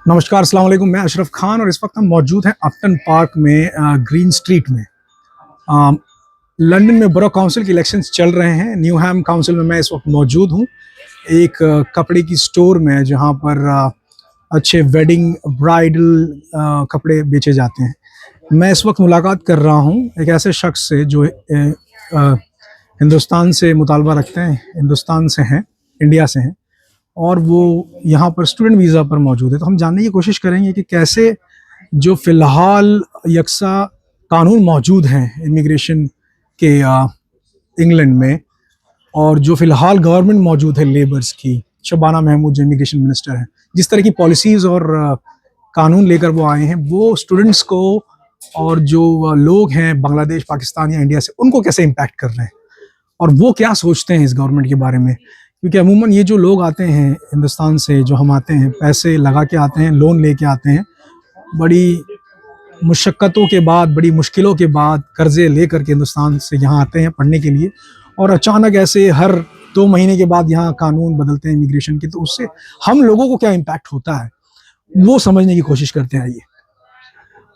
नमस्कार, अस्सलाम वालेकुम। मैं अशरफ खान और इस वक्त हम मौजूद हैं अपटन पार्क में, ग्रीन स्ट्रीट में। अ, लंदन में बरो काउंसिल के इलेक्शंस चल रहे हैं। न्यूहैम काउंसिल में मैं इस वक्त मौजूद हूँ, एक कपड़े की स्टोर में जहाँ पर अच्छे वेडिंग ब्राइडल कपड़े बेचे जाते हैं। मैं इस वक्त मुलाकात कर रहा हूँ एक ऐसे शख्स से जो हिंदुस्तान से मुतालबा रखते हैं, हिंदुस्तान से हैं, इंडिया से हैं, और वो यहाँ पर स्टूडेंट वीज़ा पर मौजूद है। तो हम जानने की कोशिश करेंगे कि कैसे जो फ़िलहाल यकसा कानून मौजूद हैं इमिग्रेशन के इंग्लैंड में, और जो फ़िलहाल गवर्नमेंट मौजूद है लेबर्स की, शबाना महमूद जो इमिग्रेशन मिनिस्टर हैं, जिस तरह की पॉलिसीज़ और कानून लेकर वो आए हैं, वो स्टूडेंट्स को और जो लोग हैं बांग्लादेश, पाकिस्तान या इंडिया से, उनको कैसे इम्पैक्ट कर रहे हैं और वो क्या सोचते हैं इस गवर्नमेंट के बारे में। क्योंकि अमूमन ये जो लोग आते हैं हिंदुस्तान से, जो हम आते हैं, पैसे लगा के आते हैं, लोन लेके आते हैं, बड़ी मुशक्क़तों के बाद, बड़ी मुश्किलों के बाद कर्ज़े ले करके हिंदुस्तान से यहाँ आते हैं पढ़ने के लिए, और अचानक ऐसे हर 2 महीने के बाद यहाँ कानून बदलते हैं इमिग्रेशन के। तो उससे हम लोगों को क्या इम्पैक्ट होता है, वो समझने की कोशिश करते हैं। आइए,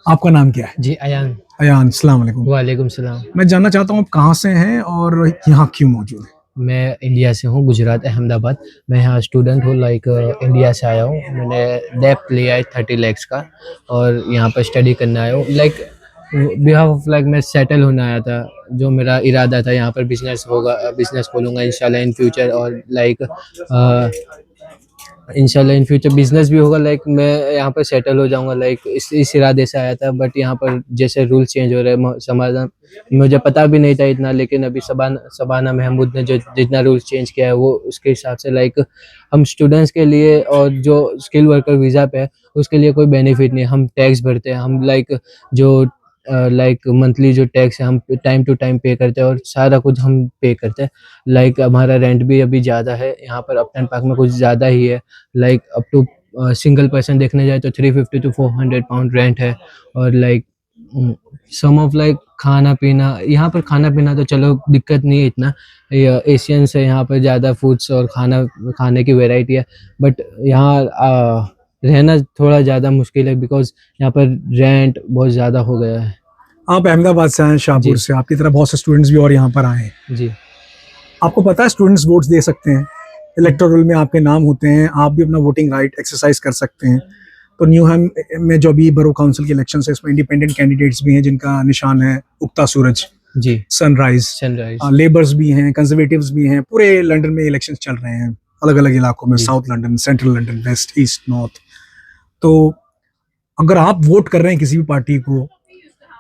आपका नाम क्या है? जी, अयान। अयान, अस्सलाम वालेकुम। वालेकुम सलाम। मैं जानना चाहता हूँ आप कहाँ से हैं और यहाँ क्यों मौजूद हैं? मैं इंडिया से हूँ, गुजरात, अहमदाबाद। मैं यहाँ स्टूडेंट हूँ, इंडिया से आया हूँ। मैंने डेप्थ लिया है 30 lakhs का और यहाँ पर स्टडी करने आया हूँ। बिहाफ ऑफ मैं सेटल होने आया था। जो मेरा इरादा था, यहाँ पर बिजनेस होगा, बिजनेस खोलूँगा इंशाल्लाह इन फ्यूचर, और इंशाल्लाह इन फ्यूचर बिजनेस भी होगा। मैं यहाँ पर सेटल हो जाऊँगा, इस इरादे से आया था। बट यहाँ पर जैसे रूल चेंज हो रहे हैं, समाज मुझे पता भी नहीं था इतना, लेकिन अभी शबाना महमूद ने जो जितना रूल चेंज किया है, वो उसके हिसाब से हम स्टूडेंट्स के लिए और जो स्किल वर्कर वीज़ा पे है, उसके लिए कोई बेनिफिट नहीं। हम टैक्स भरते हैं, हम जो मंथली जो टैक्स है, हम टाइम टू टाइम पे करते हैं और सारा कुछ हम पे करते हैं। हमारा रेंट भी अभी ज़्यादा है यहाँ पर अपटन पार्क में, कुछ ज़्यादा ही है। अप टू सिंगल पर्सन देखने जाए तो 350 to 400 पाउंड रेंट है। और सम ऑफ खाना पीना, यहाँ पर खाना पीना तो चलो दिक्कत नहीं है इतना, एशियन से यहाँ पर ज़्यादा फूड्स और खाने की वैरायटी है। बट यहाँ रहना थोड़ा ज़्यादा मुश्किल है, बिकॉज यहाँ पर रेंट बहुत ज़्यादा हो गया है। आप अहमदाबाद से आए, शाहपुर से, आपकी तरह बहुत से स्टूडेंट्स भी और यहाँ पर आए हैं। जी, आपको पता है स्टूडेंट्स वोट्स दे सकते हैं, इलेक्टोरल में आपके नाम होते हैं, आप भी अपना वोटिंग राइट एक्सरसाइज कर सकते हैं। तो न्यूहैम में जो अभी बरो काउंसिल के इलेक्शन है, इसमें इंडिपेंडेंट कैंडिडेट्स भी हैं जिनका निशान है उगता सूरज, जी, सनराइज। लेबर्स भी हैं, कंजर्वेटिव्स भी हैं। पूरे लंदन में इलेक्शन चल रहे हैं, अलग अलग इलाकों में, south London, central London, west, east, north. तो अगर आप वोट कर रहे हैं किसी भी पार्टी को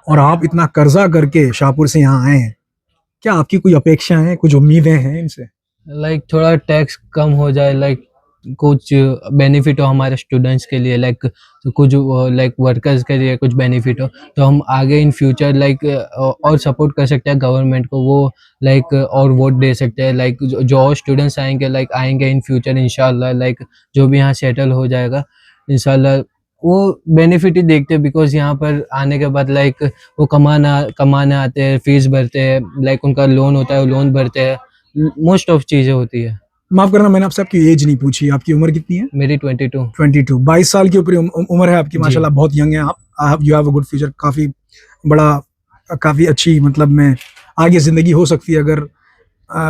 और आप इतना कर्जा करके शाहपुर से यहाँ आए हैं, क्या आपकी कोई अपेक्षाएं हैं, कुछ उम्मीदें हैं इनसे? थोड़ा टैक्स कम हो जाए, कुछ बेनिफिट हो हमारे स्टूडेंट्स के लिए, कुछ वर्कर्स के लिए कुछ बेनिफिट हो, तो हम आगे इन फ्यूचर और सपोर्ट कर सकते हैं गवर्नमेंट को। वो और वोट दे सकते हैं। जो और स्टूडेंट्स आएंगे इन फ्यूचर इंशाल्लाह, जो भी यहाँ सेटल हो जाएगा इंशाल्लाह, वो बेनिफिट ही देखते हैं। बिकॉज यहाँ पर आने के बाद वो कमाने आते हैं, फीस भरते हैं, उनका लोन होता है, वो लोन भरते हैं, मोस्ट ऑफ चीज़ें होती है। माफ करना, मैंने आपसे आपकी एज नहीं पूछी। आपकी उम्र कितनी है? मेरी 22। 22 साल की ऊपर उम्र है आपकी, माशाल्लाह, बहुत यंग है आप। You have a good future, काफ़ी बड़ा, काफ़ी अच्छी, मतलब में आगे ज़िंदगी हो सकती है अगर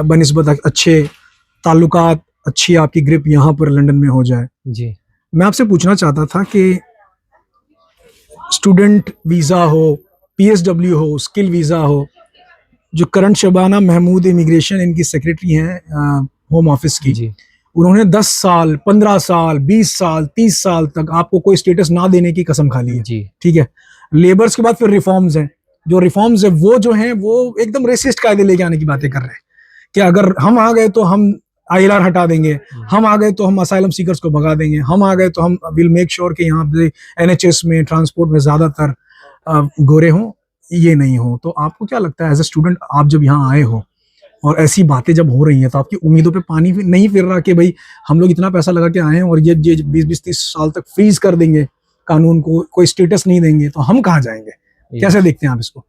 बनिस्बत अच्छे ताल्लुकात, अच्छी आपकी ग्रिप यहाँ पर लंदन में हो जाए। जी, मैं आपसे पूछना चाहता था कि स्टूडेंट वीज़ा हो, PSW हो, स्किल वीज़ा हो, जो करंट शबाना महमूद इमिग्रेशन इनकी सेक्रेटरी हैं होम ऑफिस की, जी, उन्होंने 10 साल, 15 साल, 20 साल, 30 साल तक आपको कोई स्टेटस ना देने की कसम खा ली है। जी, ठीक है। लेबर्स के बाद फिर रिफॉर्म्स हैं। जो रिफॉर्म्स है वो जो हैं वो एकदम रेसिस्ट कायदे लेके आने की बातें कर रहे हैं कि अगर हम आ गए तो हम ILR हटा देंगे, हम आ गए तो हम असाइलम सीकर्स को भगा देंगे, हम आ गए तो हम विल मेक श्योर कि यहाँ पे NHS में, ट्रांसपोर्ट में ज़्यादातर गोरे हों, ये नहीं हो। तो आपको क्या लगता है एज ए स्टूडेंट, आप जब यहाँ आए हो और ऐसी बातें जब हो रही हैं, तो आपकी उम्मीदों पे पानी नहीं फिर रहा कि भाई हम लोग इतना पैसा लगा के आए हैं और ये 20-30 साल तक फ्रीज कर देंगे कानून को, कोई स्टेटस नहीं देंगे, तो हम कहाँ जाएंगे? कैसे देखते हैं आप इसको?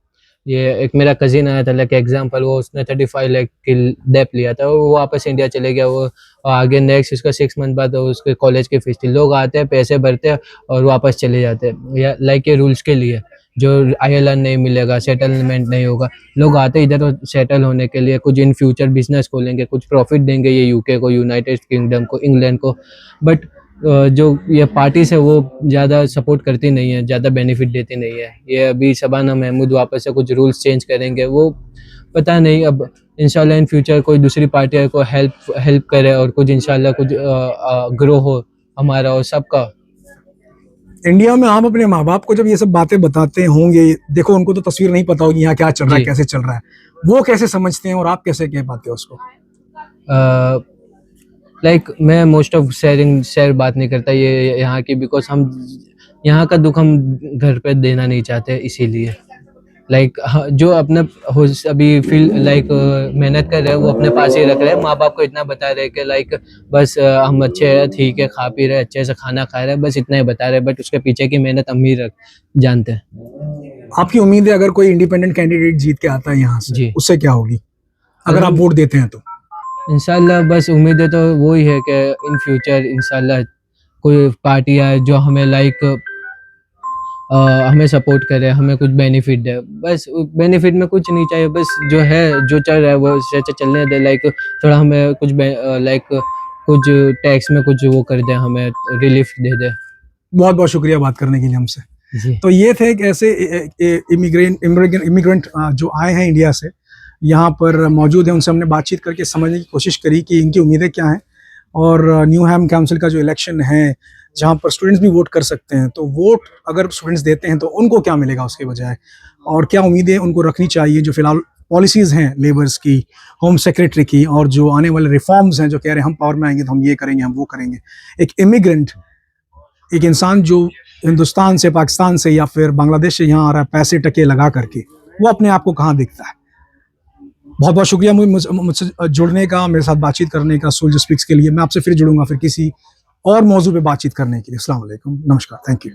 ये एक मेरा कजिन आया था, लाइक एग्जांपल, वो उसने 35 लाख की डेप लिया था, वो वापस इंडिया चले गया। वो आगे नेक्स्ट उसका 6 मंथ बाद उसके कॉलेज की फीस थी। लोग आते हैं, पैसे भरते हैं और वापस चले जाते हैं, या लाइक ये रूल्स के लिए जो ILR नहीं मिलेगा, सेटलमेंट नहीं होगा। लोग आते हैं इधर सेटल होने के लिए, कुछ इन फ्यूचर बिजनेस खोलेंगे, कुछ प्रॉफिट देंगे ये यूके को, यूनाइटेड किंगडम को, इंग्लैंड को। बट जो ये पार्टीज है वो ज़्यादा सपोर्ट करती नहीं है, ज़्यादा बेनिफिट देती नहीं है। ये अभी शबाना महमूद वापस से कुछ रूल्स चेंज करेंगे, वो पता नहीं। अब इंशाल्लाह इन फ्यूचर कोई दूसरी पार्टी को हेल्प करे और कुछ इंशाल्लाह कुछ ग्रो हो हमारा और सबका। इंडिया में आप अपने माँ बाप को जब ये सब बातें बताते होंगे, देखो उनको तो तस्वीर नहीं पता होगी यहाँ क्या चल रहा है, जी। कैसे चल रहा है, वो कैसे समझते हैं और आप कैसे कह पाते हो उसको? लाइक मैं मोस्ट ऑफ शेयर बात नहीं करता ये यहाँ की, बिकॉज हम यहाँ का दुख हम घर पे देना नहीं चाहते, इसीलिए लाइक जो अपने अभी फील लाइक मेहनत कर रहे हैं वो अपने पास ही रख रहे हैं। माँ बाप को इतना बता रहे हैं कि लाइक बस हम अच्छे हैं, ठीक है, खा पी रहे, अच्छे से खाना खा रहे हैं, बस इतना ही बता रहे हैं। बट उसके पीछे की मेहनत हम ही जानते हैं। आपकी उम्मीद है अगर कोई इंडिपेंडेंट कैंडिडेट जीत के आता है यहाँ से, जी। उससे क्या होगी अगर आप वोट देते हैं तो? इंशाल्लाह बस उम्मीद है तो वही है कि इन फ्यूचर इंशाल्लाह कोई पार्टी आए जो हमें लाइक हमें सपोर्ट करे, हमें कुछ बेनिफिट दे। बस बेनिफिट में कुछ नहीं चाहिए, बस जो है जो चल रहा है वो चलने दे। लाइक थोड़ा हमें कुछ लाइक कुछ टैक्स में कुछ वो कर दे, हमें रिलीफ दे दे। बहुत बहुत शुक्रिया बात करने के लिए हमसे। जी। तो ये थे एक ऐसे इमिग्रेंट जो आए हैं इंडिया से, यहाँ पर मौजूद हैं, उनसे हमने बातचीत करके समझने की कोशिश करी कि इनकी उम्मीदें क्या हैं। और न्यू हैम काउंसिल का जो इलेक्शन है जहाँ पर स्टूडेंट्स भी वोट कर सकते हैं, तो वोट अगर स्टूडेंट्स देते हैं तो उनको क्या मिलेगा उसके बजाय, और क्या उम्मीदें उनको रखनी चाहिए जो फिलहाल पॉलिसीज़ हैं लेबर्स की, होम सेक्रेटरी की, और जो आने वाले रिफॉर्म्स हैं जो कह रहे हैं हम पावर में आएंगे तो हम ये करेंगे, हम वो करेंगे। एक इमिग्रेंट, एक इंसान जो हिंदुस्तान से, पाकिस्तान से या फिर बांग्लादेश से यहाँ आ रहा है पैसे टके लगा करके, वो अपने आप को कहाँ दिखता है। बहुत बहुत शुक्रिया मुझसे जुड़ने का, मेरे साथ बातचीत करने का सोल्जर स्पीक्स के लिए। मैं आपसे फिर जुड़ूंगा फिर किसी और मौजू पे बातचीत करने के लिए। अस्सलाम वालेकुम, नमस्कार, थैंक यू।